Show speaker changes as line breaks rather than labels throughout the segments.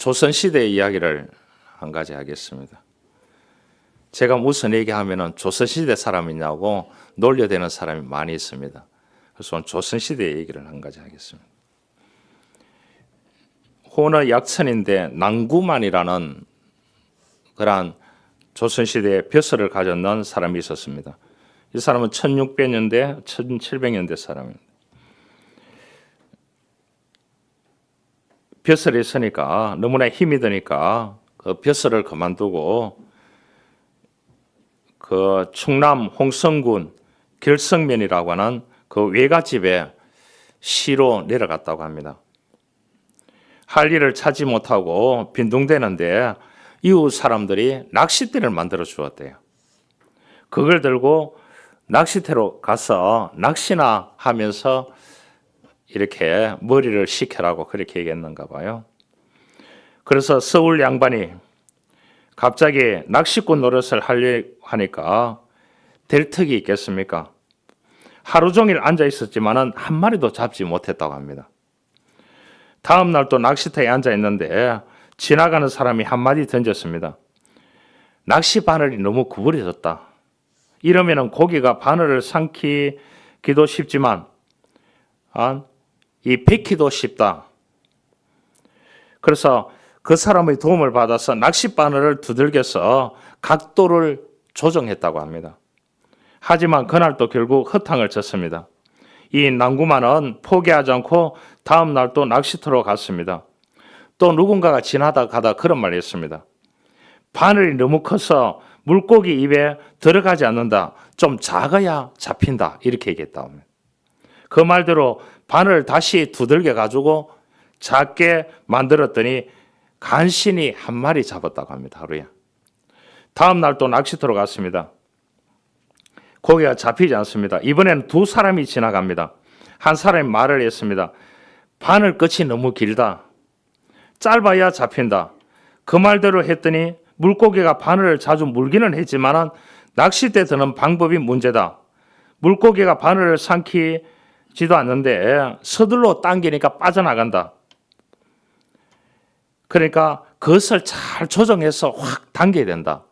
조선시대의 이야기를 한 가지 하겠습니다. 제가 무슨 얘기하면 조선시대 사람이냐고 놀려대는 사람이 많이 있습니다. 그래서 오늘 조선시대의 얘기를 한 가지 하겠습니다. 호너 약천인데 낭구만이라는 그러한 조선시대의 벼슬을 가졌는 사람이 있었습니다. 이 사람은 1600년대, 1700년대 사람입니다. 벼슬이 있으니까 너무나 힘이 드니까 그 벼슬을 그만두고 그 충남 홍성군 결성면이라고 하는 그 외갓집에 시로 내려갔다고 합니다. 할 일을 찾지 못하고 빈둥대는데 이웃 사람들이 낚싯대를 만들어 주었대요. 그걸 들고 낚시터로 가서 낚시나 하면서 이렇게 머리를 식혀라고 그렇게 얘기했는가 봐요. 그래서 서울 양반이 갑자기 낚시꾼 노릇을 하려고 하니까 될 턱이 있겠습니까? 하루 종일 앉아 있었지만은 한 마리도 잡지 못했다고 합니다. 다음 날 또 낚시터에 앉아 있는데 지나가는 사람이 한마디 던졌습니다. 낚시 바늘이 너무 구부러졌다. 이러면은 고기가 바늘을 삼키기도 쉽지만 이 뱉기도 쉽다. 그래서 그 사람의 도움을 받아서 낚시 바늘을 두들겨서 각도를 조정했다고 합니다. 하지만 그날도 결국 허탕을 쳤습니다. 이 낭구만은 포기하지 않고 다음 날 또 낚시터로 갔습니다. 또 누군가가 지나가다 그런 말을 했습니다. 바늘이 너무 커서 물고기 입에 들어가지 않는다. 좀 작아야 잡힌다. 이렇게 얘기했다고 합니다. 그 말대로 바늘을 다시 두들겨 가지고 작게 만들었더니 간신히 한 마리 잡았다고 합니다. 하루에. 다음 날 또 낚시터로 갔습니다. 고기가 잡히지 않습니다. 이번에는 두 사람이 지나갑니다. 한 사람이 말을 했습니다. 바늘 끝이 너무 길다. 짧아야 잡힌다. 그 말대로 했더니 물고기가 바늘을 자주 물기는 했지만 낚싯대 드는 방법이 문제다. 물고기가 바늘을 삼키지도 않는데 서둘러 당기니까 빠져나간다. 그러니까 그것을 잘 조정해서 확 당겨야 된다.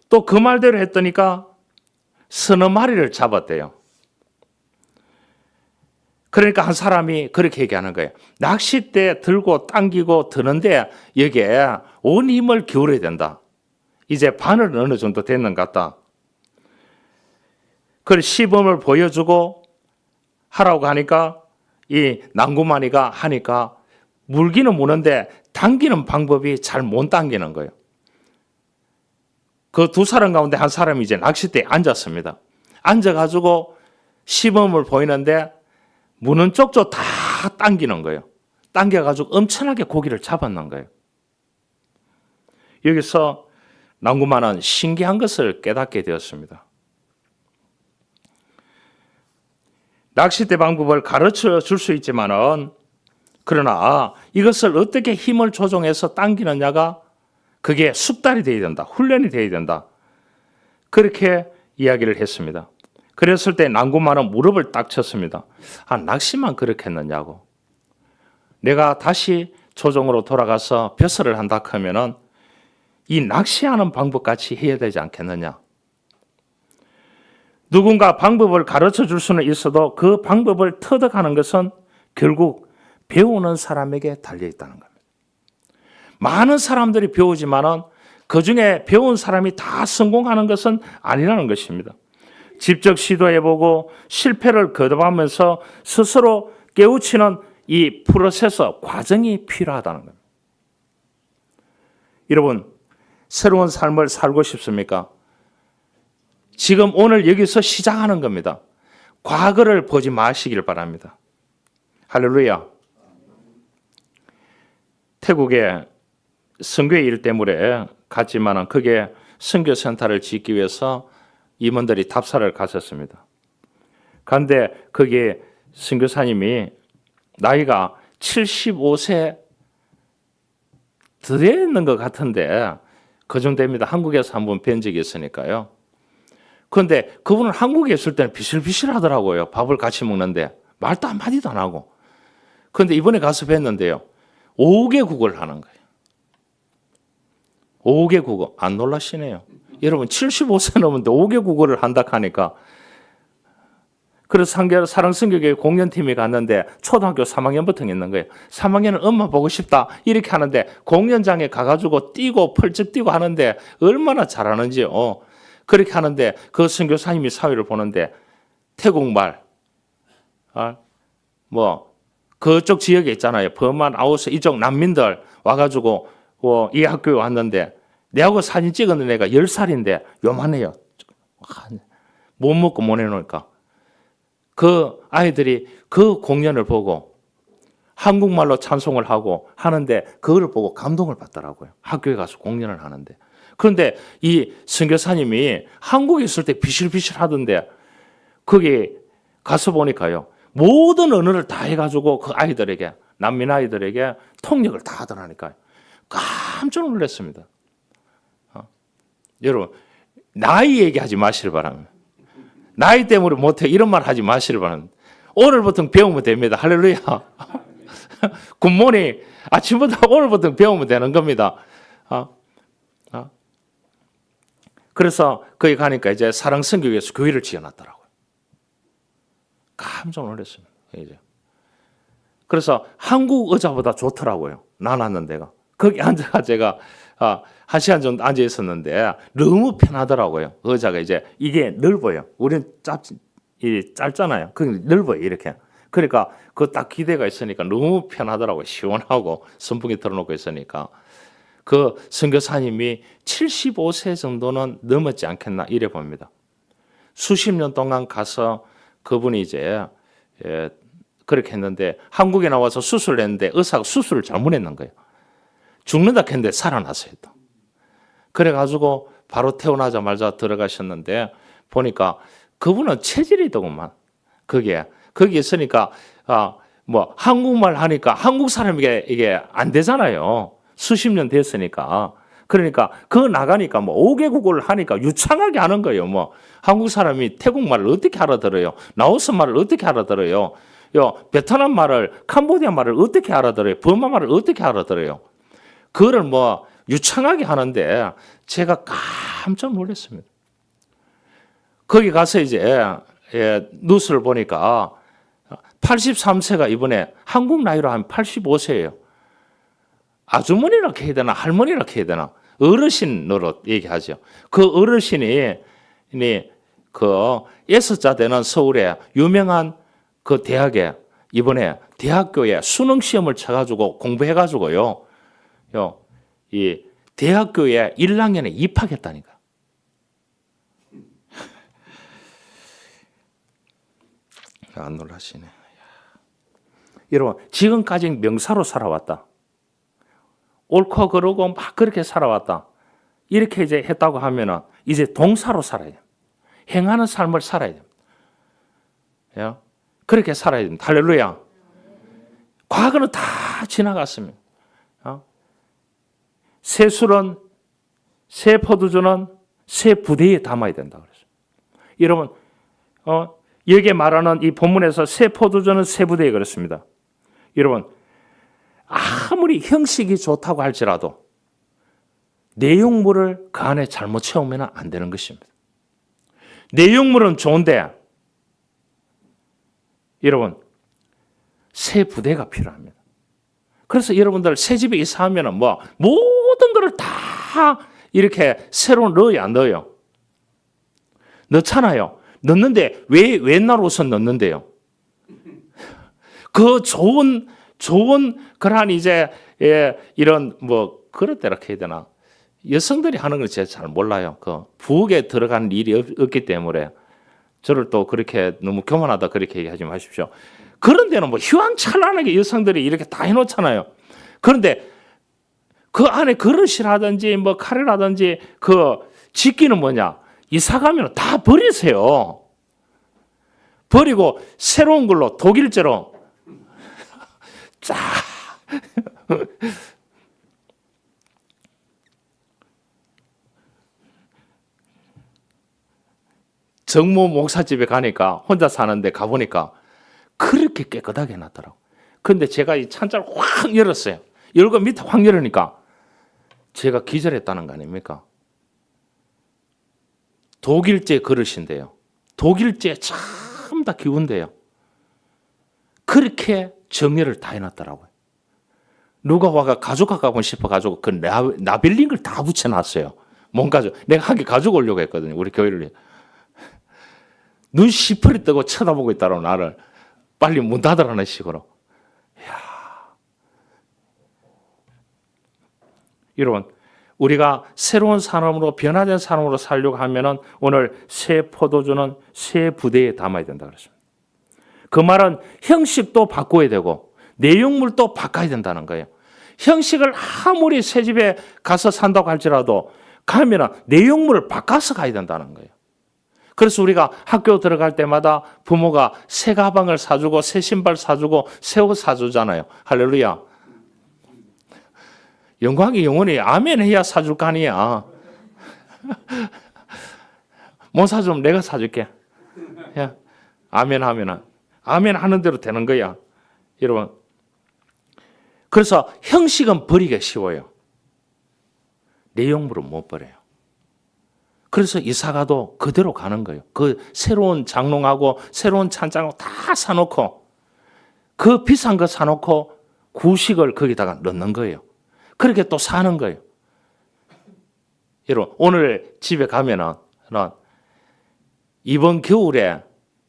또 그 말대로 했더니까 서너 마리를 잡았대요. 그러니까 한 사람이 그렇게 얘기하는 거예요. 낚싯대 들고 당기고 드는데 여기에 온 힘을 기울여야 된다. 이제 바늘은 어느 정도 됐는 것 같다. 그걸 시범을 보여주고 하라고 하니까 이 낭구마니가 하니까 물기는 무는데 당기는 방법이 잘 못 당기는 거예요. 그 두 사람 가운데 한 사람이 이제 낚싯대에 앉았습니다. 앉아가지고 시범을 보이는데 무는 쪽쪽 다 당기는 거예요. 당겨가지고 엄청나게 고기를 잡았는 거예요. 여기서 낭구만은 신기한 것을 깨닫게 되었습니다. 낚싯대 방법을 가르쳐 줄 수 있지만은 그러나 이것을 어떻게 힘을 조정해서 당기느냐가 그게 숙달이 되어야 된다. 훈련이 되어야 된다. 그렇게 이야기를 했습니다. 그랬을 때 낭구만은 무릎을 딱 쳤습니다. 낚시만 그렇게 했느냐고. 내가 다시 조정으로 돌아가서 벼슬을 한다 하면은 이 낚시하는 방법같이 해야 되지 않겠느냐. 누군가 방법을 가르쳐 줄 수는 있어도 그 방법을 터득하는 것은 결국 배우는 사람에게 달려 있다는 겁니다. 많은 사람들이 배우지만은 그 중에 배운 사람이 다 성공하는 것은 아니라는 것입니다. 직접 시도해보고 실패를 거듭하면서 스스로 깨우치는 이 프로세서, 과정이 필요하다는 겁니다. 여러분, 새로운 삶을 살고 싶습니까? 지금 오늘 여기서 시작하는 겁니다. 과거를 보지 마시길 바랍니다. 할렐루야. 태국에 선교의 일 때문에 갔지만 그게 선교센터를 짓기 위해서 임원들이 답사를 갔었습니다. 그런데 거기에 선교사님이 나이가 75세 더 됐는 것 같은데 그 정도입니다. 한국에서 한번 뵌 적이 있으니까요. 그런데 그분은 한국에 있을 때는 비실비실 하더라고요. 밥을 같이 먹는데 말도 한마디도 안 하고. 그런데 이번에 가서 뵀는데요. 5개국어를 하는 거예요. 5개국어. 안 놀라시네요. 여러분 75세 넘었는데 5개국어를 한다 하니까. 그래서 사랑성교회 공연팀이 갔는데 초등학교 3학년부터 있는 거예요. 3학년은 엄마 보고 싶다 이렇게 하는데 공연장에 가가지고 뛰고 펄쩍 뛰고 하는데 얼마나 잘하는지요. 그렇게 하는데 그 선교사님이 사회를 보는데 태국말, 뭐 그쪽 지역에 있잖아요. 버만, 아우스 이쪽 난민들 와가지고 이 학교에 왔는데 내하고 사진 찍은 애가 10살인데 요만해요. 못 먹고 못 내놓으니까. 그 아이들이 그 공연을 보고 한국말로 찬송을 하고 하는데 그걸 보고 감동을 받더라고요. 학교에 가서 공연을 하는데. 그런데 이 선교사님이 한국에 있을 때 비실비실 하던데 거기 가서 보니까요. 모든 언어를 다 해가지고 그 아이들에게, 난민 아이들에게 통역을 다 하더라니까요. 깜짝 놀랐습니다. 여러분, 나이 얘기하지 마시길 바랍니다. 나이 때문에 못해 이런 말 하지 마시길 바랍니다. 오늘부터 배우면 됩니다. 할렐루야. 굿모닝. 아침부터 오늘부터 배우면 되는 겁니다. 그래서 거기 가니까 이제 사랑성교회에서 교회를 지어놨더라고요. 깜짝 놀랐습니다. 이제. 그래서 한국 의자보다 좋더라고요. 나눴는 데가. 거기 앉아가 제가 1시간 정도 앉아 있었는데 너무 편하더라고요. 의자가 이제 이게 넓어요. 우리는 짧잖아요. 그게 넓어요. 이렇게. 그러니까 그 딱 기대가 있으니까 너무 편하더라고요. 시원하고 선풍기 틀어놓고 있으니까. 그 선교사님이 75세 정도는 넘었지 않겠나 이래 봅니다. 수십 년 동안 가서 그분이 이제 그렇게 했는데 한국에 나와서 수술을 했는데 의사가 수술을 잘못했는 거예요. 죽는다 했는데 살아났어요. 또. 그래가지고 바로 태어나자마자 들어가셨는데 보니까 그분은 체질이더구만. 거기 있으니까 뭐 한국말 하니까 한국 사람에게 이게 안 되잖아요. 수십 년 됐으니까. 그러니까 나가니까 뭐 5개국어를 하니까 유창하게 하는 거예요. 뭐 한국 사람이 태국말을 어떻게 알아들어요? 라오스 말을 어떻게 알아들어요? 베트남 말을, 캄보디아 말을 어떻게 알아들어요? 버마 말을 어떻게 알아들어요? 그거를 뭐 유창하게 하는데 제가 깜짝 놀랐습니다. 거기 가서 이제 뉴스를 보니까 83세가 이번에 한국 나이로 한 85세예요. 아주머니라 해야 되나 할머니라 해야 되나 어르신으로 얘기하죠. 그 어르신이 그 6자 되는 서울의 유명한 그 대학에 이번에 대학교에 수능 시험을 쳐가지고 공부해가지고요. 이 대학교에 1학년에 입학했다니까. 안 놀라시네. 여러분 지금까지 명사로 살아왔다. 옳고 그르고 막 그렇게 살아왔다. 이렇게 이제 했다고 하면은 이제 동사로 살아야 돼요. 행하는 삶을 살아야 돼요. 그렇게 살아야 됩니다. 할렐루야. 과거는 다 지나갔습니다. 새 술은, 새 포도주는 새 부대에 담아야 된다 그랬어요. 여러분, 여기에 말하는 이 본문에서 새 포도주는 새 부대에 그랬습니다. 여러분, 아무리 형식이 좋다고 할지라도 내용물을 그 안에 잘못 채우면 안 되는 것입니다. 내용물은 좋은데 여러분 새 부대가 필요합니다. 그래서 여러분들 새 집에 이사하면 뭐 모든 것을 다 이렇게 새로 넣어야 안 넣어요? 넣잖아요. 넣는데 왜 옛날 옷은 넣는데요? 그 좋은 그러한 이제 이런 뭐 그렇다라 해야 되나? 여성들이 하는 걸 제가 잘 몰라요. 그 부엌에 들어가는 일이 없기 때문에 저를 또 그렇게 너무 교만하다 그렇게 얘기하지 마십시오. 그런 데는 뭐 휘황찬란하게 여성들이 이렇게 다 해놓잖아요. 그런데 그 안에 그릇이라든지 뭐 칼이라든지 그 집기는 뭐냐? 이사 가면 다 버리세요. 버리고 새로운 걸로 독일제로 쫙 정모 목사집에 가니까 혼자 사는데 가보니까 그렇게 깨끗하게 해놨더라고. 그런데 제가 이 찬자를 확 열었어요. 열고 밑에 확 열으니까 제가 기절했다는 거 아닙니까? 독일제 그릇인데요. 독일제 참 다 기운데요. 그렇게 정리를 다 해놨더라고요. 누가 와가 가져가고 싶어가지고 그 나빌링을 다 붙여놨어요. 뭔가 내가 한 개 가져오려고 했거든요. 우리 교회를. 눈 시퍼리 뜨고 쳐다보고 있다고 나를 빨리 문 닫으라는 식으로. 이야. 여러분, 우리가 새로운 사람으로 변화된 사람으로 살려고 하면은 오늘 새 포도주는 새 부대에 담아야 된다 그랬습니다. 그 말은 형식도 바꿔야 되고 내용물도 바꿔야 된다는 거예요. 형식을 아무리 새 집에 가서 산다고 할지라도 가면은 내용물을 바꿔서 가야 된다는 거예요. 그래서 우리가 학교 들어갈 때마다 부모가 새 가방을 사주고 새 신발 사주고 새 옷 사주잖아요. 할렐루야. 영광이 영원히 아멘 해야 사줄 거 아니야. 못 사주면 내가 사줄게. 야, 아멘 하면은 아멘 하는 대로 되는 거야. 여러분. 그래서 형식은 버리기 쉬워요. 내용물은 못 버려요. 그래서 이사가도 그대로 가는 거예요. 그 새로운 장롱하고 새로운 찬장하고 다 사놓고 그 비싼 거 사놓고 구식을 거기다가 넣는 거예요. 그렇게 또 사는 거예요. 여러분, 오늘 집에 가면은 이번 겨울에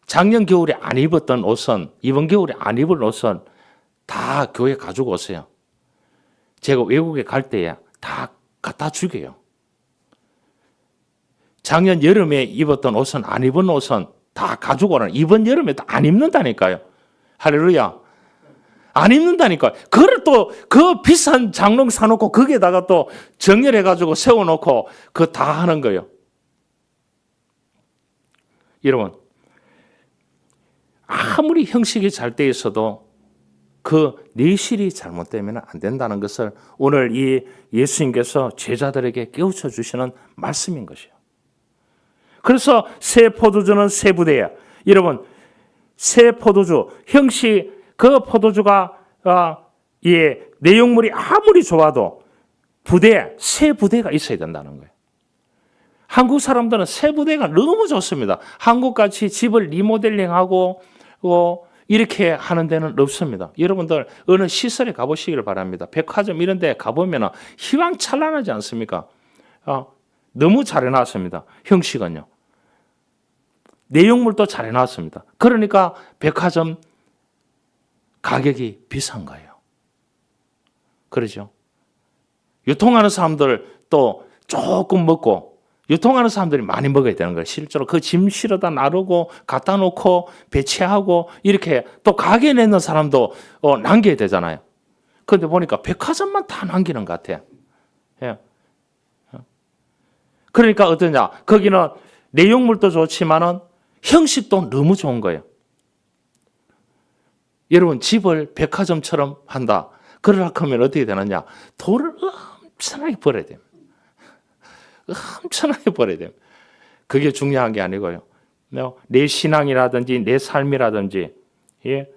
작년 겨울에 안 입었던 옷은 이번 겨울에 안 입을 옷은 다 교회 가지고 오세요. 제가 외국에 갈 때에 다 갖다 주게요. 작년 여름에 입었던 옷은 안 입은 옷은 다 가지고 오라는 이번 여름에 안 입는다니까요. 할렐루야. 안 입는다니까요. 그걸 또 그 비싼 장롱 사놓고 거기에다가 또 정렬해가지고 세워놓고 그거 다 하는 거예요. 여러분, 아무리 형식이 잘 돼 있어도 그 내실이 잘못되면 안 된다는 것을 오늘 이 예수님께서 제자들에게 깨우쳐 주시는 말씀인 것이에요. 그래서 새 포도주는 새 부대야. 여러분, 새 포도주, 형식, 그 포도주가 내용물이 아무리 좋아도 새 부대가 있어야 된다는 거예요. 한국 사람들은 새 부대가 너무 좋습니다. 한국같이 집을 리모델링하고 이렇게 하는 데는 없습니다. 여러분들 어느 시설에 가보시기를 바랍니다. 백화점 이런 데 가보면 희망찬란하지 않습니까? 너무 잘 해놨습니다. 형식은요. 내용물도 잘 해놨습니다. 그러니까 백화점 가격이 비싼 거예요. 그러죠? 유통하는 사람들 또 조금 먹고 유통하는 사람들이 많이 먹어야 되는 거예요. 실제로 그 짐 실어다 나르고 갖다 놓고 배치하고 이렇게 또 가게 내는 사람도 남겨야 되잖아요. 그런데 보니까 백화점만 다 남기는 것 같아요. 예. 그러니까 어떠냐? 거기는 내용물도 좋지만은 형식도 너무 좋은 거예요. 여러분, 집을 백화점처럼 한다. 그러려고 하면 어떻게 되느냐? 돈을 엄청나게 벌어야 됩니다. 엄청나게 벌어야 됩니다. 그게 중요한 게 아니고요. 내 신앙이라든지 내 삶이라든지, 예?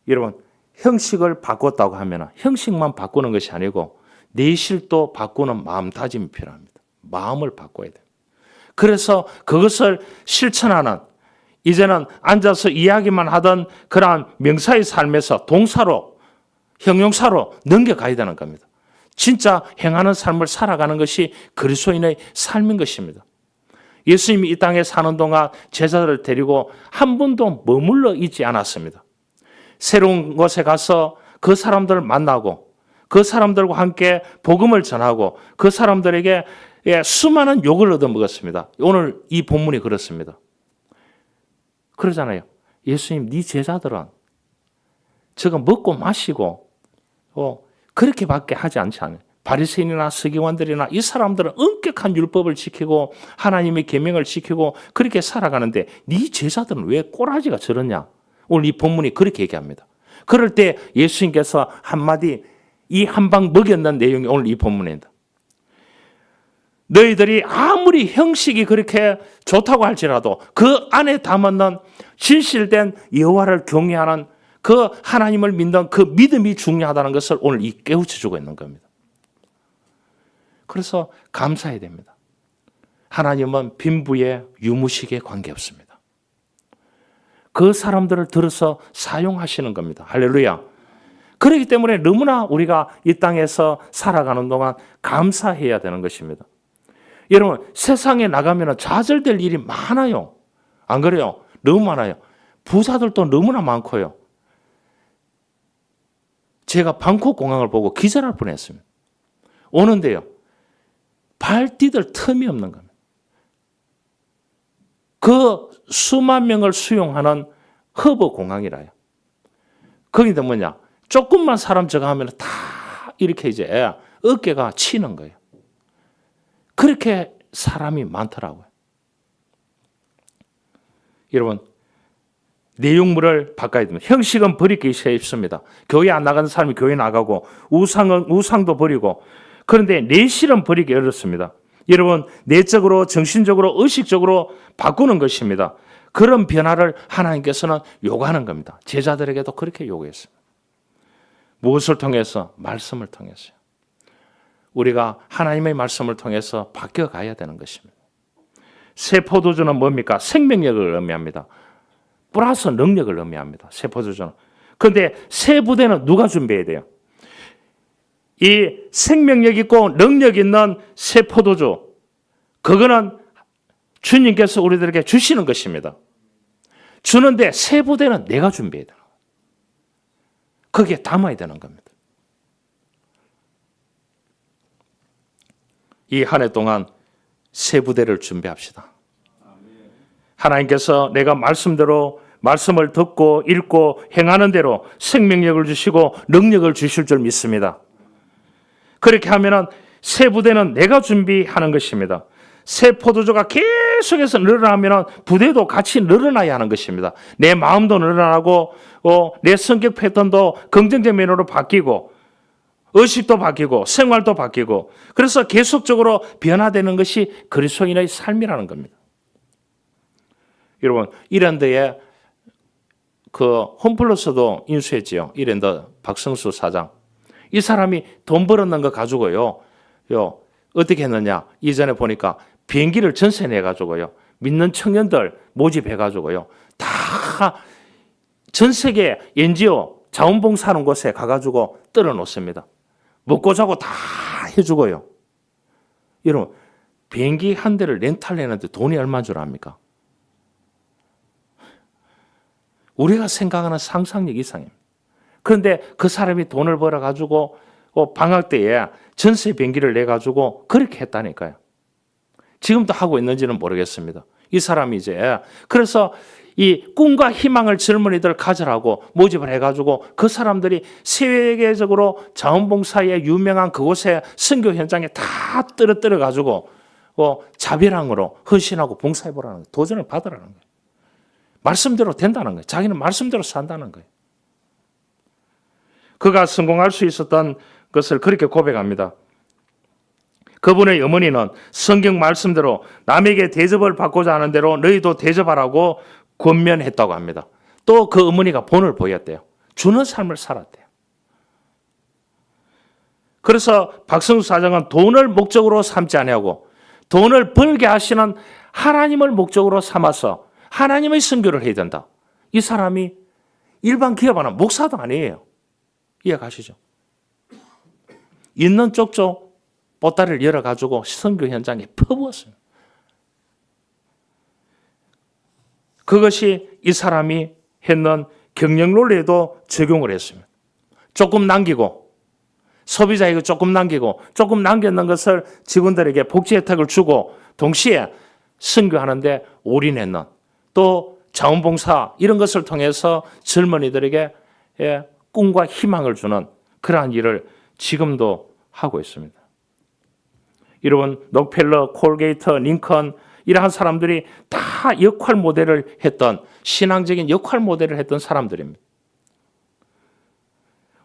여러분, 형식을 바꿨다고 하면 형식만 바꾸는 것이 아니고 내실도 바꾸는 마음다짐이 필요합니다. 마음을 바꿔야 돼요. 그래서 그것을 실천하는, 이제는 앉아서 이야기만 하던 그러한 명사의 삶에서 동사로, 형용사로 넘겨가야 되는 겁니다. 진짜 행하는 삶을 살아가는 것이 그리스도인의 삶인 것입니다. 예수님이 이 땅에 사는 동안 제자들을 데리고 한 번도 머물러 있지 않았습니다. 새로운 곳에 가서 그 사람들을 만나고 그 사람들과 함께 복음을 전하고 그 사람들에게 수많은 욕을 얻어먹었습니다. 오늘 이 본문이 그렇습니다. 그러잖아요. 예수님, 네 제자들은 저거 먹고 마시고 그렇게밖에 하지 않지 않아요. 바리새인이나 서기관들이나 이 사람들은 엄격한 율법을 지키고 하나님의 계명을 지키고 그렇게 살아가는데 네 제자들은 왜 꼬라지가 저러냐? 오늘 이 본문이 그렇게 얘기합니다. 그럴 때 예수님께서 한마디 이 한 방 먹였는 내용이 오늘 이 본문입니다. 너희들이 아무리 형식이 그렇게 좋다고 할지라도 그 안에 담았는 진실된 여호와를 경외하는 그 하나님을 믿는 그 믿음이 중요하다는 것을 오늘 깨우쳐 주고 있는 겁니다. 그래서 감사해야 됩니다. 하나님은 빈부의 유무식에 관계없습니다. 그 사람들을 들어서 사용하시는 겁니다. 할렐루야. 그렇기 때문에 너무나 우리가 이 땅에서 살아가는 동안 감사해야 되는 것입니다. 여러분, 세상에 나가면 좌절될 일이 많아요. 안 그래요? 너무 많아요. 부자들도 너무나 많고요. 제가 방콕 공항을 보고 기절할 뻔했습니다. 오는데요, 발 디딜 틈이 없는 겁니다. 그 수만 명을 수용하는 허브 공항이라요. 거기도 뭐냐? 조금만 사람 저거 하면 다 이렇게 이제 어깨가 치는 거예요. 그렇게 사람이 많더라고요. 여러분, 내용물을 바꿔야 됩니다. 형식은 버리기 쉽습니다. 교회 안 나가는 사람이 교회 나가고 우상도 버리고, 그런데 내실은 버리기 어렵습니다. 여러분, 내적으로 정신적으로 의식적으로 바꾸는 것입니다. 그런 변화를 하나님께서는 요구하는 겁니다. 제자들에게도 그렇게 요구했습니다. 무엇을 통해서? 말씀을 통해서요. 우리가 하나님의 말씀을 통해서 바뀌어가야 되는 것입니다. 새 포도주는 뭡니까? 생명력을 의미합니다. 플러스 능력을 의미합니다. 새 포도주는. 그런데 새 부대는 누가 준비해야 돼요? 이 생명력 있고 능력 있는 새 포도주, 그거는 주님께서 우리들에게 주시는 것입니다. 주는데 새 부대는 내가 준비해야 돼요. 거기에 담아야 되는 겁니다. 이 한 해 동안 새 부대를 준비합시다. 하나님께서 내가 말씀대로 말씀을 듣고 읽고 행하는 대로 생명력을 주시고 능력을 주실 줄 믿습니다. 그렇게 하면은 새 부대는 내가 준비하는 것입니다. 새 포도주가 계속해서 늘어나면은 부대도 같이 늘어나야 하는 것입니다. 내 마음도 늘어나고 내 성격 패턴도 긍정적 면으로 바뀌고 의식도 바뀌고 생활도 바뀌고, 그래서 계속적으로 변화되는 것이 그리스도인의 삶이라는 겁니다. 여러분, 이랜드에 그 홈플러스도 인수했지요. 이랜드 박성수 사장. 이 사람이 돈 벌었는 거 가지고요, 어떻게 했느냐? 이전에 보니까 비행기를 전세 내 가지고요, 믿는 청년들 모집해 가지고요, 다 전 세계 NGO 자원봉사하는 곳에 가가지고 떨어 놓습니다. 먹고 자고 다 해주고요. 여러분, 비행기 한 대를 렌탈 내는데 돈이 얼마인 줄 압니까? 우리가 생각하는 상상력 이상입니다. 그런데 그 사람이 돈을 벌어가지고 방학 때에 전세 비행기를 내가지고 그렇게 했다니까요. 지금도 하고 있는지는 모르겠습니다. 이 사람이 이제, 그래서 이 꿈과 희망을 젊은이들 가져라고 모집을 해가지고 그 사람들이 세계적으로 자원봉사에 유명한 그곳에 선교 현장에 다 떨어뜨려가지고 자비랑으로 헌신하고 봉사해보라는 거예요. 도전을 받으라는 거예요. 말씀대로 된다는 거예요. 자기는 말씀대로 산다는 거예요. 그가 성공할 수 있었던 것을 그렇게 고백합니다. 그분의 어머니는 성경 말씀대로 남에게 대접을 받고자 하는 대로 너희도 대접하라고 권면했다고 합니다. 또 그 어머니가 본을 보였대요. 주는 삶을 살았대요. 그래서 박성수 사장은 돈을 목적으로 삼지 아니하고 돈을 벌게 하시는 하나님을 목적으로 삼아서 하나님의 선교를 해야 된다. 이 사람이 일반 기업 하나 목사도 아니에요. 이해가시죠? 있는 쪽쪽 보따리를 열어가지고 선교 현장에 퍼부었어요. 그것이 이 사람이 했는 경영 논리에도 적용을 했습니다. 조금 남기고, 소비자에게 조금 남기고, 조금 남겼는 것을 직원들에게 복지 혜택을 주고 동시에 선교하는데 올인했는, 또 자원봉사 이런 것을 통해서 젊은이들에게 꿈과 희망을 주는 그러한 일을 지금도 하고 있습니다. 여러분, 록펠러, 콜게이트, 링컨 이러한 사람들이 다 역할 모델을 했던, 신앙적인 역할 모델을 했던 사람들입니다.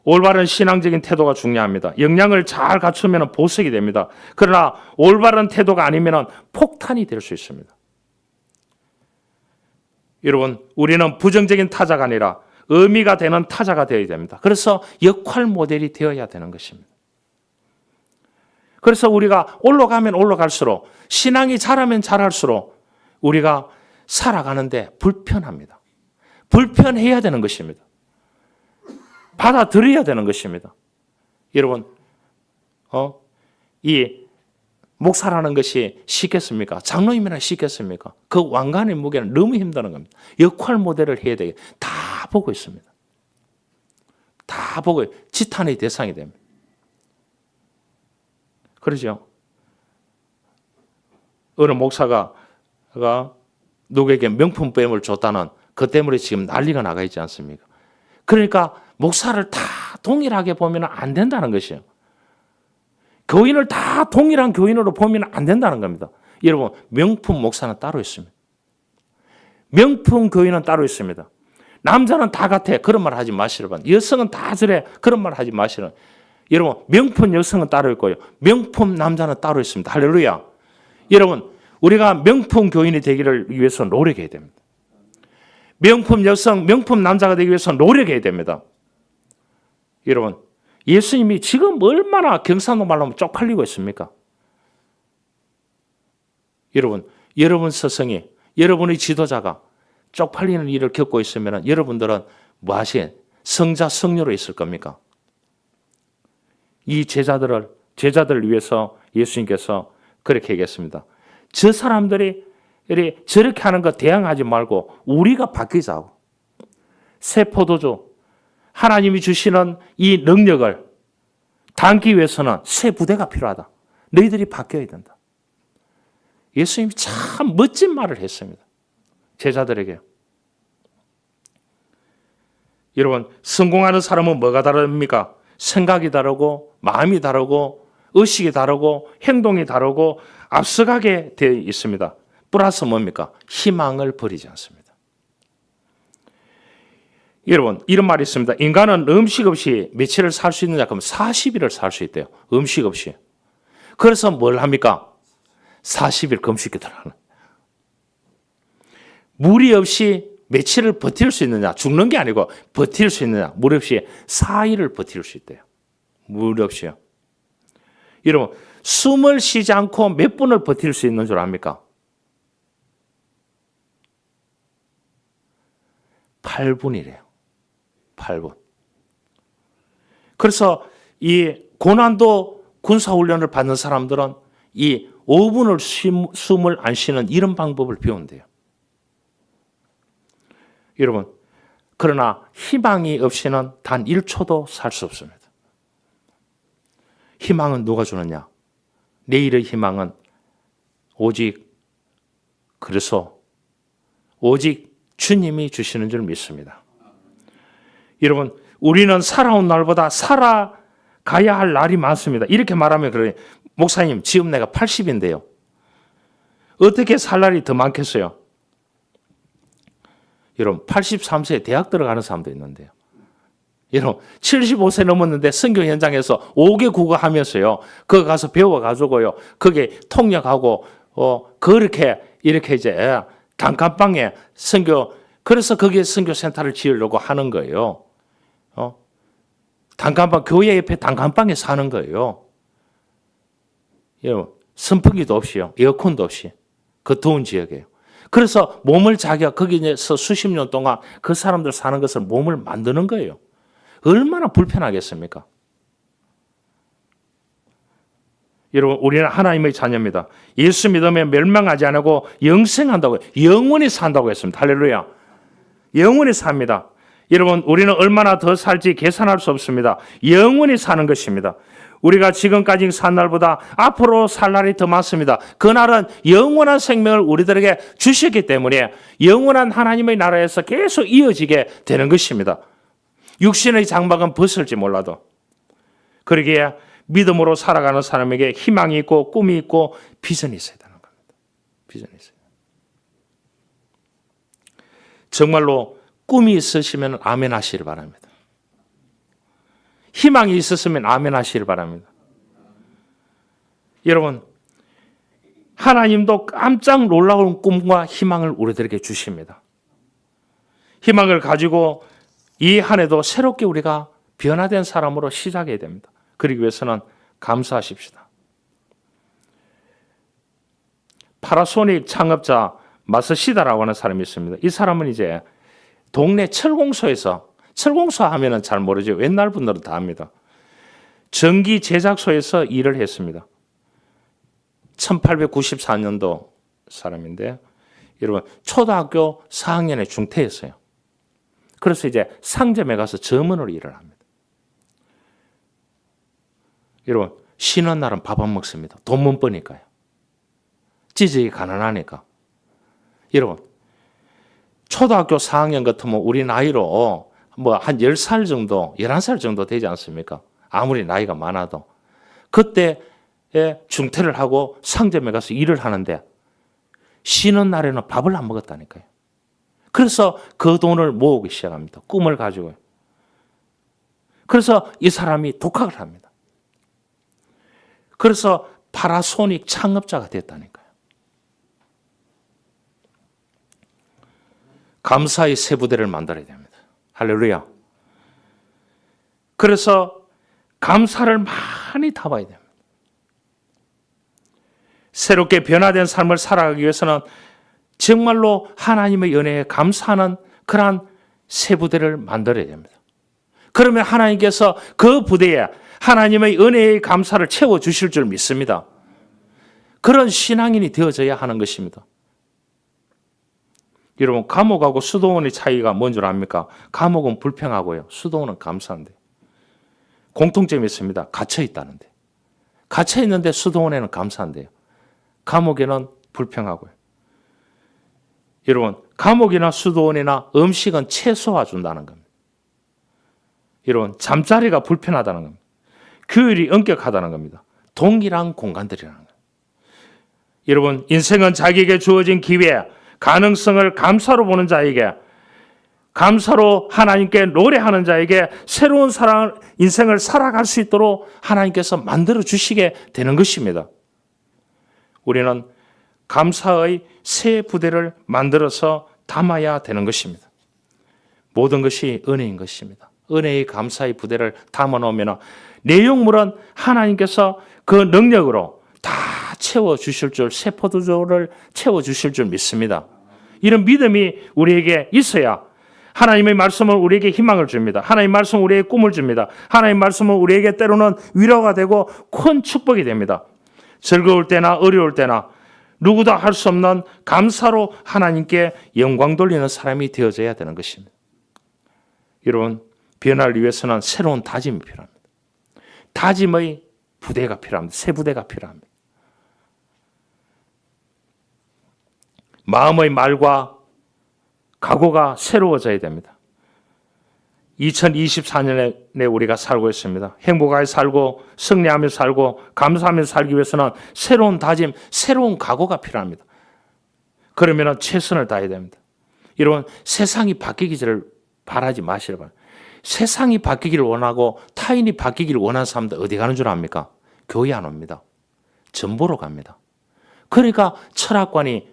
올바른 신앙적인 태도가 중요합니다. 역량을 잘 갖추면 보석이 됩니다. 그러나 올바른 태도가 아니면 폭탄이 될 수 있습니다. 여러분, 우리는 부정적인 타자가 아니라 의미가 되는 타자가 되어야 됩니다. 그래서 역할 모델이 되어야 되는 것입니다. 그래서 우리가 올라가면 올라갈수록, 신앙이 자라면 자랄수록 우리가 살아가는데 불편합니다. 불편해야 되는 것입니다. 받아들여야 되는 것입니다. 여러분, 이 목사라는 것이 쉽겠습니까? 장로님이나 쉽겠습니까? 그 왕관의 무게는 너무 힘드는 겁니다. 역할 모델을 해야 되게 다 보고 있습니다. 다 보고 지탄의 대상이 됩니다. 그러죠? 어느 목사가 누구에게 명품뱀을 줬다는 그 때문에 지금 난리가 나가 있지 않습니까? 그러니까 목사를 다 동일하게 보면 안 된다는 것이에요. 교인을 다 동일한 교인으로 보면 안 된다는 겁니다. 여러분, 명품 목사는 따로 있습니다. 명품 교인은 따로 있습니다. 남자는 다 같아. 그런 말 하지 마시라고. 여성은 다 저래. 그런 말 하지 마시라고. 여러분, 명품 여성은 따로 있고요. 명품 남자는 따로 있습니다. 할렐루야. 여러분, 우리가 명품 교인이 되기를 위해서 노력해야 됩니다. 명품 여성, 명품 남자가 되기 위해서 노력해야 됩니다. 여러분, 예수님이 지금 얼마나 경상도 말로 하면 쪽팔리고 있습니까? 여러분 스승이, 여러분의 지도자가 쪽팔리는 일을 겪고 있으면 여러분들은 뭐 하시겠어요? 성자, 성녀로 있을 겁니까? 이 제자들을 위해서 예수님께서 그렇게 얘기했습니다. 저 사람들이 저렇게 하는 거 대항하지 말고 우리가 바뀌자고. 새 포도주, 하나님이 주시는 이 능력을 담기 위해서는 새 부대가 필요하다. 너희들이 바뀌어야 된다. 예수님이 참 멋진 말을 했습니다. 제자들에게. 여러분, 성공하는 사람은 뭐가 다릅니까? 생각이 다르고 마음이 다르고 의식이 다르고 행동이 다르고 앞서가게 되어 있습니다. 플러스 뭡니까? 희망을 버리지 않습니다. 여러분, 이런 말이 있습니다. 인간은 음식 없이 며칠을 살 수 있느냐? 그럼 40일을 살 수 있대요. 음식 없이. 그래서 뭘 합니까? 40일 금식기도를 하는. 물이 없이 며칠을 버틸 수 있느냐? 죽는 게 아니고 버틸 수 있느냐? 물 없이 4일을 버틸 수 있대요. 물 없이요. 여러분, 숨을 쉬지 않고 몇 분을 버틸 수 있는 줄 압니까? 8분이래요. 8분. 그래서 이 고난도 군사훈련을 받는 사람들은 이 5분을 숨을 안 쉬는 이런 방법을 배운대요. 여러분, 그러나 희망이 없이는 단 1초도 살 수 없습니다. 희망은 누가 주느냐? 내일의 희망은 오직 주님이 주시는 줄 믿습니다. 여러분, 우리는 살아온 날보다 살아가야 할 날이 많습니다. 이렇게 말하면 그래요. 목사님, 지금 내가 80인데요. 어떻게 살 날이 더 많겠어요? 여러분, 83세에 대학 들어가는 사람도 있는데요. 여러분, 75세 넘었는데 선교 현장에서 5개 국어 하면서요. 거기 가서 배워가지고요. 거기에 통역하고, 그렇게, 이렇게 이제 단칸방에 선교, 그래서 거기에 선교센터를 지으려고 하는 거예요. 단칸방, 교회 옆에 단칸방에 사는 거예요. 여러분, 선풍기도 없이요. 에어컨도 없이. 그 더운 지역이에요. 그래서 몸을 자기가 거기에서 수십 년 동안 그 사람들 사는 것을 몸을 만드는 거예요. 얼마나 불편하겠습니까? 여러분, 우리는 하나님의 자녀입니다. 예수 믿으면 멸망하지 않고 영생한다고, 영원히 산다고 했습니다. 할렐루야. 영원히 삽니다. 여러분, 우리는 얼마나 더 살지 계산할 수 없습니다. 영원히 사는 것입니다. 우리가 지금까지 산 날보다 앞으로 살 날이 더 많습니다. 그날은 영원한 생명을 우리들에게 주셨기 때문에 영원한 하나님의 나라에서 계속 이어지게 되는 것입니다. 육신의 장막은 벗을지 몰라도. 그러기에 믿음으로 살아가는 사람에게 희망이 있고 꿈이 있고 비전이 있어야 되는 겁니다. 비전이 있어요. 정말로 꿈이 있으시면 아멘 하시길 바랍니다. 희망이 있었으면 아멘 하시길 바랍니다. 여러분, 하나님도 깜짝 놀라운 꿈과 희망을 우리들에게 주십니다. 희망을 가지고 이 한 해도 새롭게 우리가 변화된 사람으로 시작해야 됩니다. 그러기 위해서는 감사하십시다. 파라소닉 창업자 마스시다라고 하는 사람이 있습니다. 이 사람은 이제 동네 철공소에서, 철공소 하면은 잘 모르죠. 옛날 분들은 다 압니다. 전기 제작소에서 일을 했습니다. 1894년도 사람인데, 여러분 초등학교 4학년에 중퇴했어요. 그래서 이제 상점에 가서 점원으로 일을 합니다. 여러분 쉬는 날은 밥 안 먹습니다. 돈 못 버니까요. 찌질이 가난하니까. 여러분 초등학교 4학년 같으면 우리 나이로 뭐 한 10살 정도, 11살 정도 되지 않습니까? 아무리 나이가 많아도. 그때에 중퇴를 하고 상점에 가서 일을 하는데 쉬는 날에는 밥을 안 먹었다니까요. 그래서 그 돈을 모으기 시작합니다. 꿈을 가지고요. 그래서 이 사람이 독학을 합니다. 그래서 파라소닉 창업자가 됐다니까요. 감사의 새 부대를 만들어야 됩니다. 할렐루야. 그래서 감사를 많이 타봐야 됩니다. 새롭게 변화된 삶을 살아가기 위해서는 정말로 하나님의 은혜에 감사하는 그러한 새 부대를 만들어야 됩니다. 그러면 하나님께서 그 부대에 하나님의 은혜의 감사를 채워주실 줄 믿습니다. 그런 신앙인이 되어져야 하는 것입니다. 여러분 감옥하고 수도원의 차이가 뭔 줄 압니까? 감옥은 불평하고요. 수도원은 감사한데. 공통점이 있습니다. 갇혀 있다는데. 갇혀 있는데 수도원에는 감사한데요. 감옥에는 불평하고요. 여러분 감옥이나 수도원이나 음식은 채소화 준다는 겁니다. 여러분 잠자리가 불편하다는 겁니다. 규율이 엄격하다는 겁니다. 동일한 공간들이라는 거예요. 여러분 인생은 자기에게 주어진 기회, 가능성을 감사로 보는 자에게, 감사로 하나님께 노래하는 자에게 새로운 인생을 살아갈 수 있도록 하나님께서 만들어 주시게 되는 것입니다. 우리는 감사의 새 부대를 만들어서 담아야 되는 것입니다. 모든 것이 은혜인 것입니다. 은혜의 감사의 부대를 담아 놓으면 내용물은 하나님께서 그 능력으로 다 채워주실 줄, 새 포도주를 채워주실 줄 믿습니다. 이런 믿음이 우리에게 있어야 하나님의 말씀은 우리에게 희망을 줍니다. 하나님의 말씀은 우리에게 꿈을 줍니다. 하나님의 말씀은 우리에게 때로는 위로가 되고 큰 축복이 됩니다. 즐거울 때나 어려울 때나 누구도 할 수 없는 감사로 하나님께 영광 돌리는 사람이 되어져야 되는 것입니다. 여러분 변화를 위해서는 새로운 다짐이 필요합니다. 다짐의 부대가 필요합니다. 새 부대가 필요합니다. 마음의 말과 각오가 새로워져야 됩니다. 2024년에 우리가 살고 있습니다. 행복하게 살고 승리하며 살고 감사하며 살기 위해서는 새로운 다짐, 새로운 각오가 필요합니다. 그러면 최선을 다해야 됩니다. 여러분 세상이 바뀌기를 바라지 마시라 바랍니다. 세상이 바뀌기를 원하고 타인이 바뀌기를 원하는 사람들 어디 가는 줄 압니까? 교회 안 옵니다. 전보로 갑니다. 그러니까 철학관이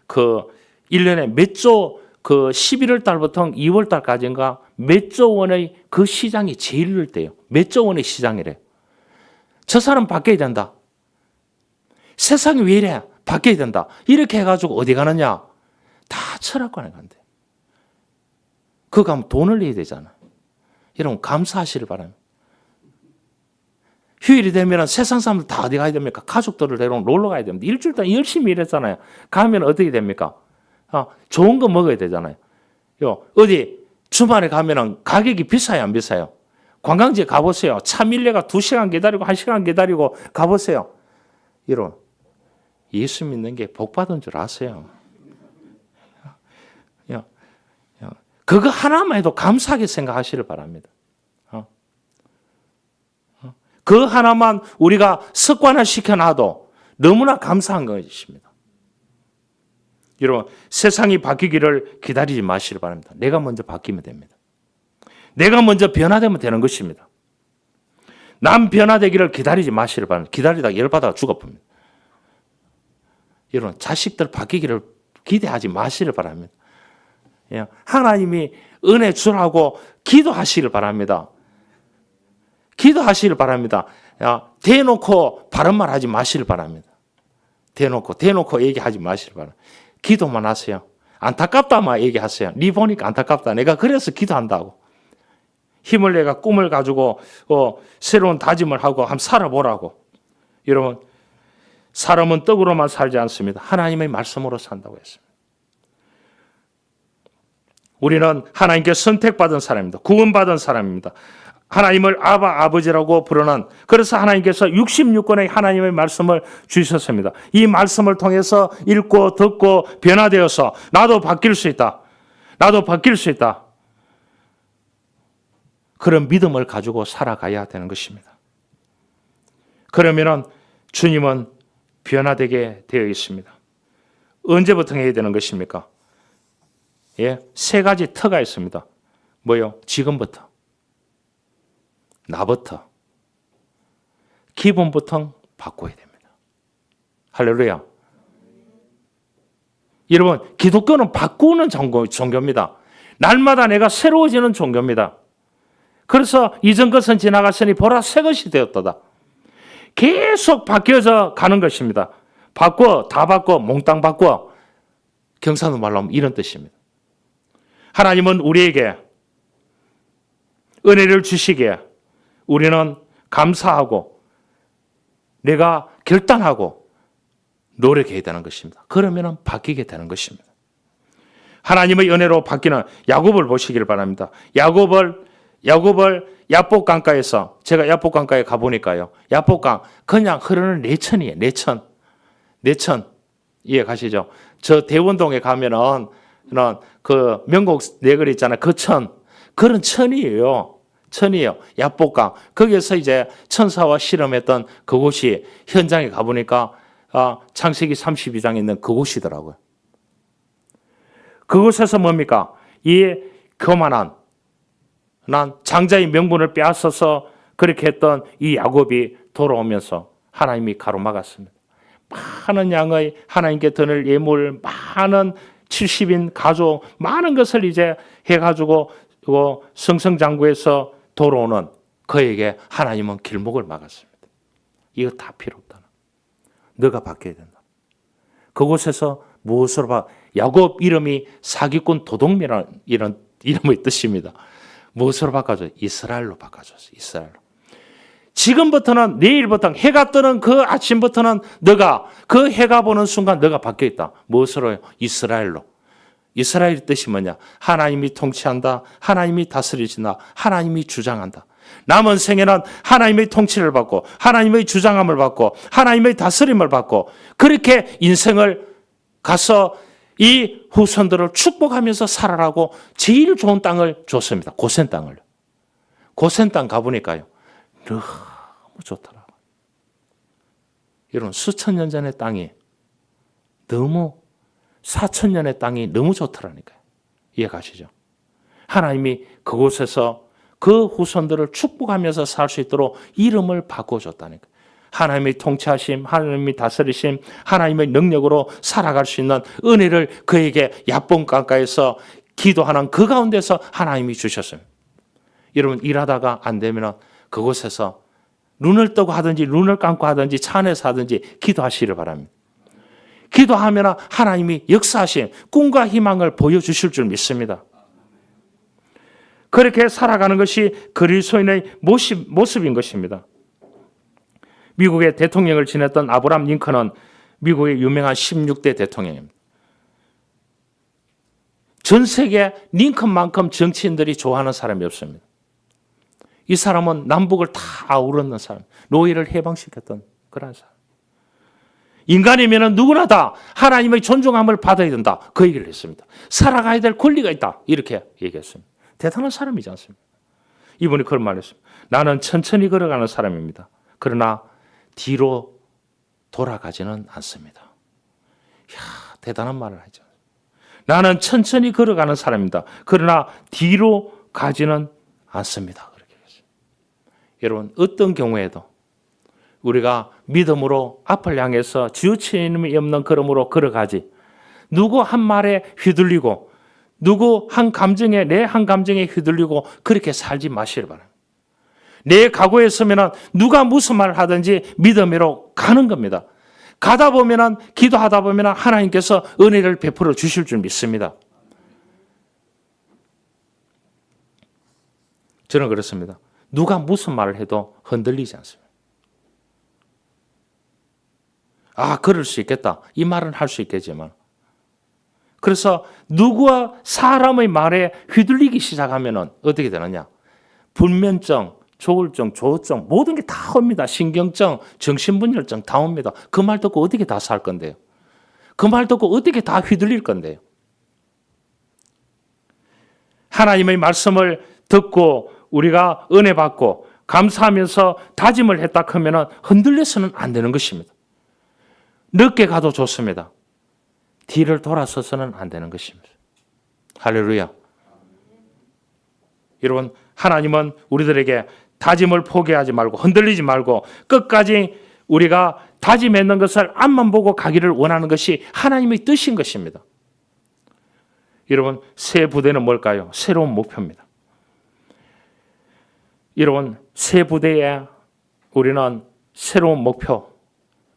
그 1년에 몇 조, 그 11월 달부터 2월 달까지인가 몇 조 원의 그 시장이 제일 늘 때요. 몇 조 원의 시장이래요. 저 사람 바뀌어야 된다. 세상이 왜 이래? 바뀌어야 된다. 이렇게 해가지고 어디 가느냐? 다 철학관에 간대. 그거 가면 돈을 내야 되잖아. 여러분 감사하시길 바랍니다. 휴일이 되면 세상 사람들 다 어디 가야 됩니까? 가족들을 데리고 놀러 가야 됩니다. 일주일 동안 열심히 일했잖아요. 가면 어떻게 됩니까? 좋은 거 먹어야 되잖아요. 어디 주말에 가면 가격이 비싸요, 안 비싸요? 관광지에 가보세요. 차 밀려가 2시간 기다리고 1시간 기다리고 가보세요. 여러분 예수 믿는 게 복 받은 줄 아세요? 그거 하나만 해도 감사하게 생각하시길 바랍니다. 그 하나만 우리가 습관화 시켜놔도 너무나 감사한 것입니다. 여러분 세상이 바뀌기를 기다리지 마시길 바랍니다. 내가 먼저 바뀌면 됩니다. 내가 먼저 변화되면 되는 것입니다. 남 변화되기를 기다리지 마시길 바랍니다. 기다리다가 열받아가 죽어봅니다. 여러분 자식들 바뀌기를 기대하지 마시길 바랍니다. 하나님이 은혜 주라고 기도하시길 바랍니다. 기도하시길 바랍니다. 대놓고 바른 말 하지 마시길 바랍니다. 대놓고 얘기하지 마시길 바랍니다. 기도만 하세요. 안타깝다만 얘기하세요. 네 보니까 안타깝다. 내가 그래서 기도한다고. 힘을 내가 꿈을 가지고 새로운 다짐을 하고 한번 살아보라고. 여러분, 사람은 떡으로만 살지 않습니다. 하나님의 말씀으로 산다고 했습니다. 우리는 하나님께 선택받은 사람입니다. 구원받은 사람입니다. 하나님을 아버지라고 부르는, 그래서 하나님께서 66권의 하나님의 말씀을 주셨습니다. 이 말씀을 통해서 읽고 듣고 변화되어서 나도 바뀔 수 있다. 나도 바뀔 수 있다. 그런 믿음을 가지고 살아가야 되는 것입니다. 그러면은 주님은 변화되게 되어 있습니다. 언제부터 해야 되는 것입니까? 예, 세 가지 터가 있습니다. 뭐요? 지금부터. 나부터. 기본부터 바꿔야 됩니다. 할렐루야. 여러분, 기독교는 바꾸는 종교입니다. 날마다 내가 새로워지는 종교입니다. 그래서 이전 것은 지나갔으니 보라 새 것이 되었도다. 계속 바뀌어져 가는 것입니다. 바꿔, 다 바꿔, 몽땅 바꿔. 경상도 말로 하면 이런 뜻입니다. 하나님은 우리에게 은혜를 주시기에 우리는 감사하고 내가 결단하고 노력해야 되는 것입니다. 그러면 바뀌게 되는 것입니다. 하나님의 은혜로 바뀌는 야곱을 보시길 바랍니다. 야곱을 야복강가에서, 제가 야복강가에 가보니까요, 야복강 그냥 흐르는 내천이에요. 내천. 이해 가시죠? 저 대원동에 가면은 그 명곡 내거리 있잖아요. 그 그런 천이에요. 야복강. 거기에서 이제 천사와 실험했던 그곳이, 현장에 가보니까 창세기 32장에 있는 그곳이더라고요. 그곳에서 뭡니까? 이 교만한 장자의 명분을 빼앗아서 그렇게 했던 이 야곱이 돌아오면서 하나님이 가로막았습니다. 많은 양의 하나님께 드릴 예물, 많은 70인 가족, 많은 것을 이제 해가지고 성성장구에서 돌아오는 그에게 하나님은 길목을 막았습니다. 이거 다 필요 없다. 너가 바뀌어야 된다. 그곳에서 무엇으로 야곱 이름이 사기꾼 도둑이라는 이런 이름의 뜻입니다. 무엇으로 바꿔줘? 이스라엘로 바꿔줬어요. 이스라엘로. 지금부터는, 내일부터, 해가 뜨는 그 아침부터는 너가, 그 해가 보는 순간 너가 바뀌어있다. 무엇으로요? 이스라엘로. 이스라엘의 뜻이 뭐냐? 하나님이 통치한다. 하나님이 다스리신다. 하나님이 주장한다. 남은 생에는 하나님의 통치를 받고, 하나님의 주장함을 받고, 하나님의 다스림을 받고, 그렇게 인생을 가서 이 후손들을 축복하면서 살아라고 제일 좋은 땅을 줬습니다. 고센 땅을. 고센 땅 가보니까요, 너무 좋더라. 여러분, 수천 년 전의 땅이 너무, 4,000년의 땅이 너무 좋더라니까요. 이해 가시죠? 하나님이 그곳에서 그 후손들을 축복하면서 살 수 있도록 이름을 바꿔줬다니까요. 하나님의 통치하심, 하나님의 다스리심, 하나님의 능력으로 살아갈 수 있는 은혜를 그에게 야복강가에서 기도하는 그 가운데서 하나님이 주셨어요. 여러분, 일하다가 안 되면 그곳에서 눈을 뜨고 하든지 눈을 감고 하든지 차 안에서 하든지 기도하시기를 바랍니다. 기도하면 하나님이 역사하신 꿈과 희망을 보여주실 줄 믿습니다. 그렇게 살아가는 것이 그리스도인의 모습인 것입니다. 미국의 대통령을 지냈던 아브라함 링컨은 미국의 유명한 16대 대통령입니다. 전 세계 링컨만큼 정치인들이 좋아하는 사람이 없습니다. 이 사람은 남북을 다 아우르는 사람, 노예를 해방시켰던 그런 사람. 인간이면 누구나 다 하나님의 존중함을 받아야 된다. 그 얘기를 했습니다. 살아가야 될 권리가 있다. 이렇게 얘기했습니다. 대단한 사람이지 않습니까? 이분이 그런 말을 했습니다. 나는 천천히 걸어가는 사람입니다. 그러나 뒤로 돌아가지는 않습니다. 이야, 대단한 말을 하죠. 나는 천천히 걸어가는 사람입니다. 그러나 뒤로 가지는 않습니다. 그렇게 했습니다. 여러분, 어떤 경우에도 우리가 믿음으로 앞을 향해서 지우침이 없는 걸음으로 걸어가지, 누구 한 말에 휘둘리고 누구 한 감정에, 내 한 감정에 휘둘리고 그렇게 살지 마시길 바랍니다. 내 각오에 서면 누가 무슨 말을 하든지 믿음으로 가는 겁니다. 가다 보면, 기도하다 보면 하나님께서 은혜를 베풀어 주실 줄 믿습니다. 저는 그렇습니다. 누가 무슨 말을 해도 흔들리지 않습니다. 아, 그럴 수 있겠다. 이 말은 할 수 있겠지만. 그래서 누구와 사람의 말에 휘둘리기 시작하면 어떻게 되느냐. 불면증, 조울증, 조증 모든 게 다 옵니다. 신경증, 정신분열증 다 옵니다. 그 말 듣고 어떻게 다 살 건데요. 그 말 듣고 어떻게 다 휘둘릴 건데요. 하나님의 말씀을 듣고 우리가 은혜 받고 감사하면서 다짐을 했다 하면 흔들려서는 안 되는 것입니다. 늦게 가도 좋습니다. 뒤를 돌아서서는 안 되는 것입니다. 할렐루야. 여러분, 하나님은 우리들에게 다짐을 포기하지 말고 흔들리지 말고 끝까지 우리가 다짐했는 것을 앞만 보고 가기를 원하는 것이 하나님의 뜻인 것입니다. 여러분, 새 부대는 뭘까요? 새로운 목표입니다. 여러분, 새 부대에 우리는 새로운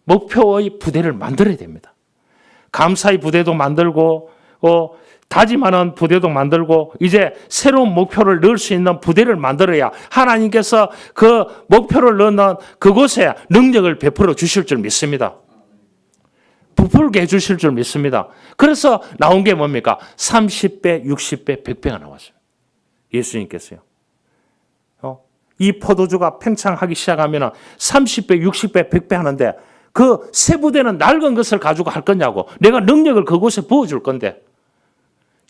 목표의 부대를 만들어야 됩니다. 감사의 부대도 만들고 다짐하는 부대도 만들고 이제 새로운 목표를 넣을 수 있는 부대를 만들어야 하나님께서 그 목표를 넣는 그곳에 능력을 베풀어 주실 줄 믿습니다. 부풀게 해 주실 줄 믿습니다. 그래서 나온 게 뭡니까? 30배, 60배, 100배가 나왔어요. 예수님께서요. 이 포도주가 팽창하기 시작하면 30배, 60배, 100배 하는데 그 새 부대는 낡은 것을 가지고 할 거냐고. 내가 능력을 그곳에 부어줄 건데.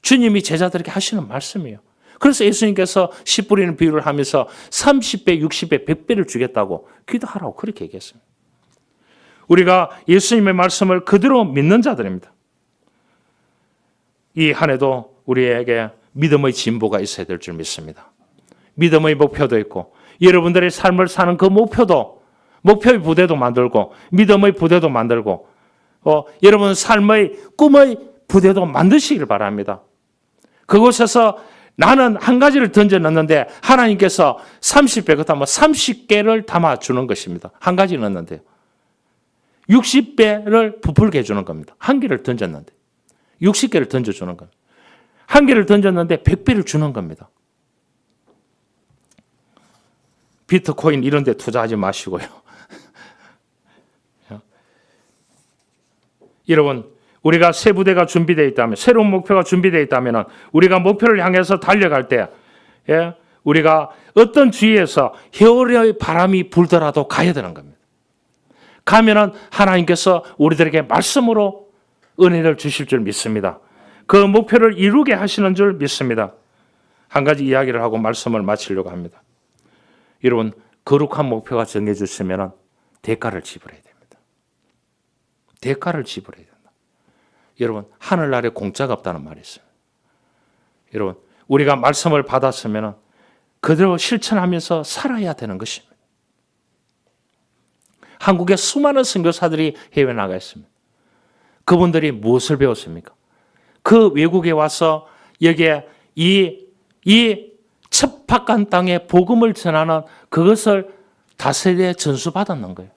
주님이 제자들에게 하시는 말씀이에요. 그래서 예수님께서 씨 뿌리는 비유를 하면서 30배, 60배, 100배를 주겠다고 기도하라고 그렇게 얘기했습니다. 우리가 예수님의 말씀을 그대로 믿는 자들입니다. 이 한 해도 우리에게 믿음의 진보가 있어야 될 줄 믿습니다. 믿음의 목표도 있고 여러분들의 삶을 사는 그 목표의 부대도 만들고 믿음의 부대도 만들고 여러분 삶의 꿈의 부대도 만드시길 바랍니다. 그곳에서 나는 한 가지를 던져놨는데 하나님께서 30배 그렇다면 30개를 담아주는 것입니다. 한 가지 넣었는데요. 60배를 부풀게 해주는 겁니다. 한 개를 던졌는데 60개를 던져주는 겁니다. 한 개를 던졌는데 100배를 주는 겁니다. 비트코인 이런 데 투자하지 마시고요. 여러분, 우리가 새 부대가 준비되어 있다면, 새로운 목표가 준비되어 있다면 우리가 목표를 향해서 달려갈 때 우리가 어떤 주위에서 해오리의 바람이 불더라도 가야 되는 겁니다. 가면은 하나님께서 우리들에게 말씀으로 은혜를 주실 줄 믿습니다. 그 목표를 이루게 하시는 줄 믿습니다. 한 가지 이야기를 하고 말씀을 마치려고 합니다. 여러분, 거룩한 목표가 정해주시면 대가를 지불해야 됩니다. 대가를 지불해야 된다. 여러분, 하늘나라에 공짜가 없다는 말이 있어요. 여러분, 우리가 말씀을 받았으면 그대로 실천하면서 살아야 되는 것입니다. 한국에 수많은 선교사들이 해외 나가 있습니다. 그분들이 무엇을 배웠습니까? 그 외국에 와서 여기에 이 첩박한 땅에 복음을 전하는 그것을 다세대 전수받았는 거예요.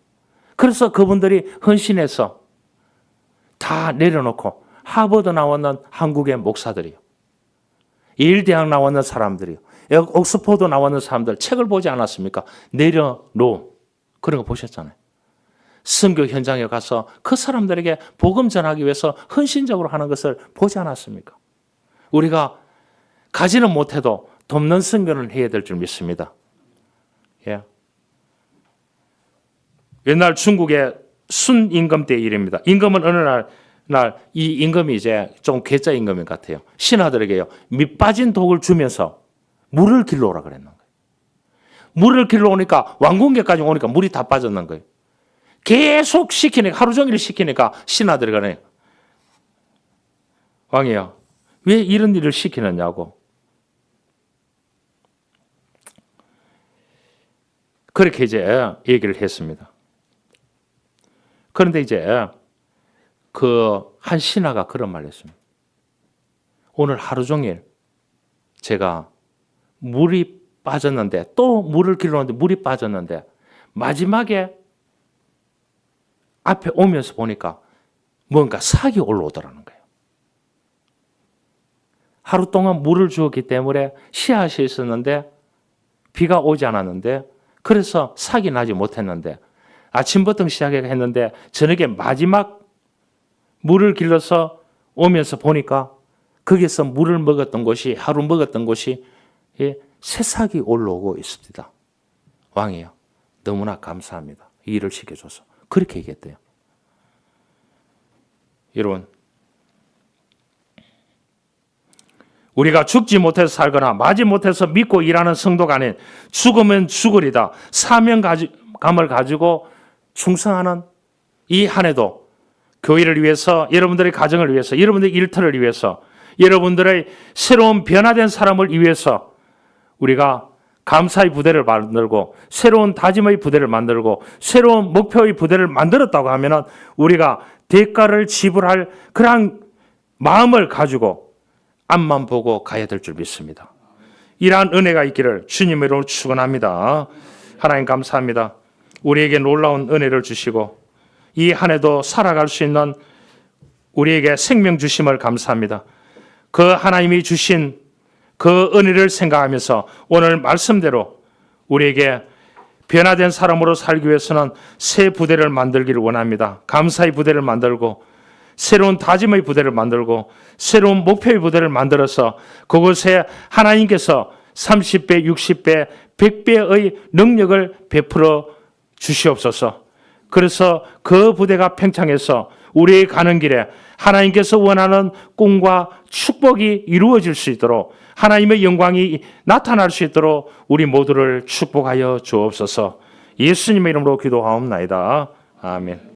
그래서 그분들이 헌신해서 다 내려놓고 하버드 나왔는 한국의 목사들이요. 예일대학 나왔는 사람들이요. 옥스포드 나왔는 사람들 책을 보지 않았습니까? 내려놓 그런 거 보셨잖아요. 선교 현장에 가서 그 사람들에게 복음 전하기 위해서 헌신적으로 하는 것을 보지 않았습니까? 우리가 가지는 못해도 돕는 선교를 해야 될 줄 믿습니다. 예. 옛날 중국의 순임금 때 일입니다. 임금은 어느 날 이 임금이 이제 좀 괴짜 임금인 것 같아요. 신하들에게요. 밑 빠진 독을 주면서 물을 길러 오라 그랬는 거예요. 물을 길러 오니까 왕궁계까지 오니까 물이 다 빠졌는 거예요. 계속 시키니까 하루 종일 시키니까 신하들이 그래요. 왕이요. 왜 이런 일을 시키느냐고. 그렇게 이제 얘기를 했습니다. 그런데 이제 그 한 신하가 그런 말을 했습니다. 오늘 하루 종일 제가 물이 빠졌는데 또 물을 길러는데 물이 빠졌는데 마지막에 앞에 오면서 보니까 뭔가 삭이 올라오더라는 거예요. 하루 동안 물을 주었기 때문에 씨앗이 있었는데 비가 오지 않았는데 그래서 삭이 나지 못했는데 아침부터 시작했는데 저녁에 마지막 물을 길러서 오면서 보니까 거기서 물을 먹었던 곳이 하루 먹었던 곳이 새싹이 올라오고 있습니다. 왕이요, 너무나 감사합니다. 이 일을 시켜줘서. 그렇게 얘기했대요. 여러분, 우리가 죽지 못해서 살거나 마지 못해서 믿고 일하는 성도가 아닌 죽으면 죽으리다 사명감을 가지고 충성하는 이 한 해도 교회를 위해서, 여러분들의 가정을 위해서, 여러분들의 일터를 위해서, 여러분들의 새로운 변화된 사람을 위해서 우리가 감사의 부대를 만들고 새로운 다짐의 부대를 만들고 새로운 목표의 부대를 만들었다고 하면 우리가 대가를 지불할 그러한 마음을 가지고 앞만 보고 가야 될 줄 믿습니다. 이러한 은혜가 있기를 주님의 이름으로 축원합니다. 하나님 감사합니다. 우리에게 놀라운 은혜를 주시고 이 한 해도 살아갈 수 있는 우리에게 생명 주심을 감사합니다. 그 하나님이 주신 그 은혜를 생각하면서 오늘 말씀대로 우리에게 변화된 사람으로 살기 위해서는 새 부대를 만들기를 원합니다. 감사의 부대를 만들고 새로운 다짐의 부대를 만들고 새로운 목표의 부대를 만들어서 그곳에 하나님께서 30배, 60배, 100배의 능력을 베풀어 주시옵소서. 그래서 그 부대가 팽창해서 우리의 가는 길에 하나님께서 원하는 꿈과 축복이 이루어질 수 있도록 하나님의 영광이 나타날 수 있도록 우리 모두를 축복하여 주옵소서. 예수님의 이름으로 기도하옵나이다. 아멘.